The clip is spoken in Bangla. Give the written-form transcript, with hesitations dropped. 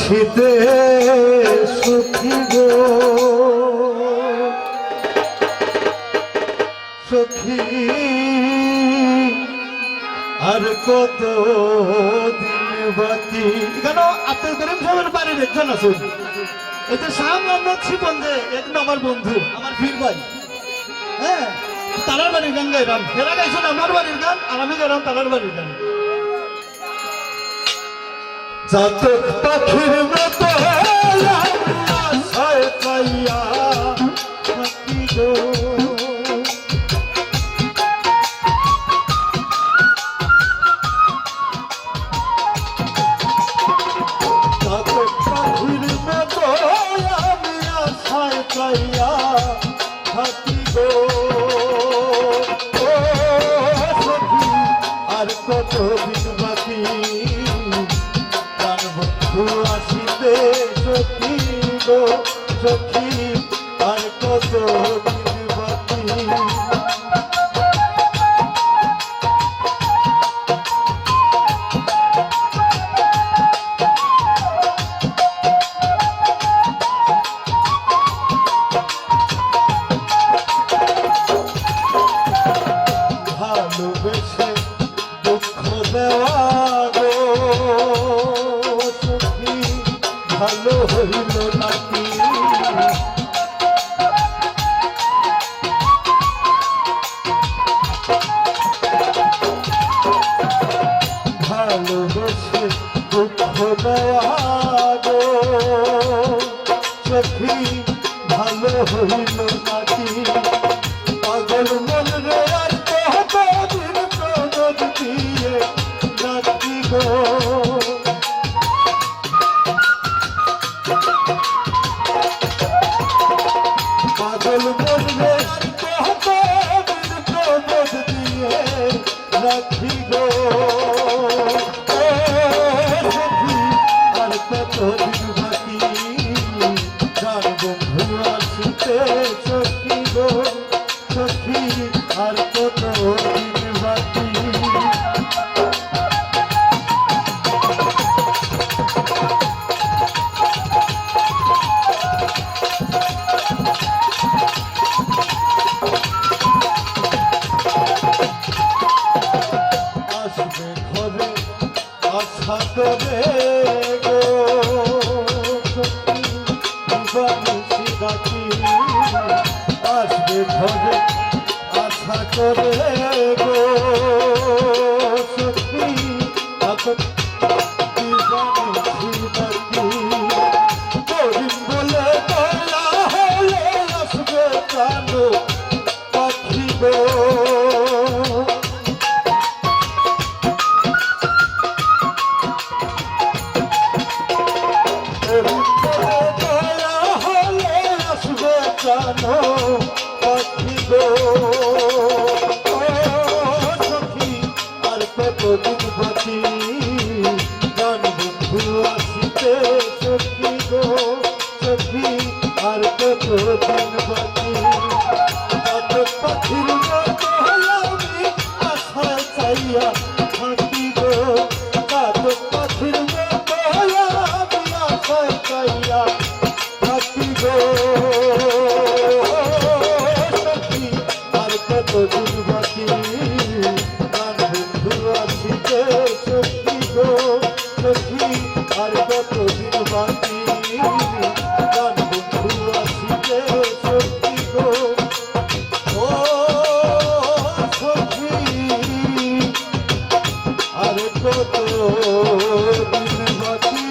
আসিতে সখী গো সখী আর কত দিন বাকি কেন আব্দুল করিম সাহেবের বাড়ির একজন আছেন এটা শাহ মোহাম্মদ শিপন যে একজন আমার বন্ধু আমার ফির ভাই হ্যাঁ তারার বাড়ির গান গাইলাম এরা গাইছেন আমার বাড়ির গান আর আমি গাইলাম তারার বাড়ির গান চাতক পাখির মতো আশায় পাইয়া থাকি গো চাতক পাখির মতো আমি আশায় পাইয়া থাকি গো আর কত দিন বাকি আসিতে সখী গো সখী আর কত দিন বাকি ভালোবেসে দুঃখ দেওয়া গো সখী ভালো হইল নাকি ভালোবেসে দুঃখ দেওয়া গো সখী ভালো হইল নাকি পাগল মন রে আর কতদিন প্রণত দিয়ে নাকি গো পাগল মন রে আর কতদিন প্রণত দিয়ে নাকি গো সখী আর কতদিন বাকি যার বন্ধু আসিতে সখী গো সখী আর কতদিন বাকি আসবে ঘরে আশা করে গো সখী দিবানিশি ডাকি আসবে ঘরে আশা করে গো সখী দিবানিশি ডাকি করিম বলে দয়া হলে আসবে প্রাণ পাখি গো পাখি গো সখী আর কতদিন বাকি গান বন্ধু আসিতে সখী গো সখী আর কতদিন বাকি চাতক পাখির মতো আমি আশায় চাইয়া থাকি গো চাতক পাখির মতো আমি আশায় চাইয়া থাকি গো কতদিন বাকি আর বন্ধু আসিতে সখী গো সখী আর কতদিন বাকি আর বন্ধু আসিতে সখী গো ও সখী আর কতদিন বাকি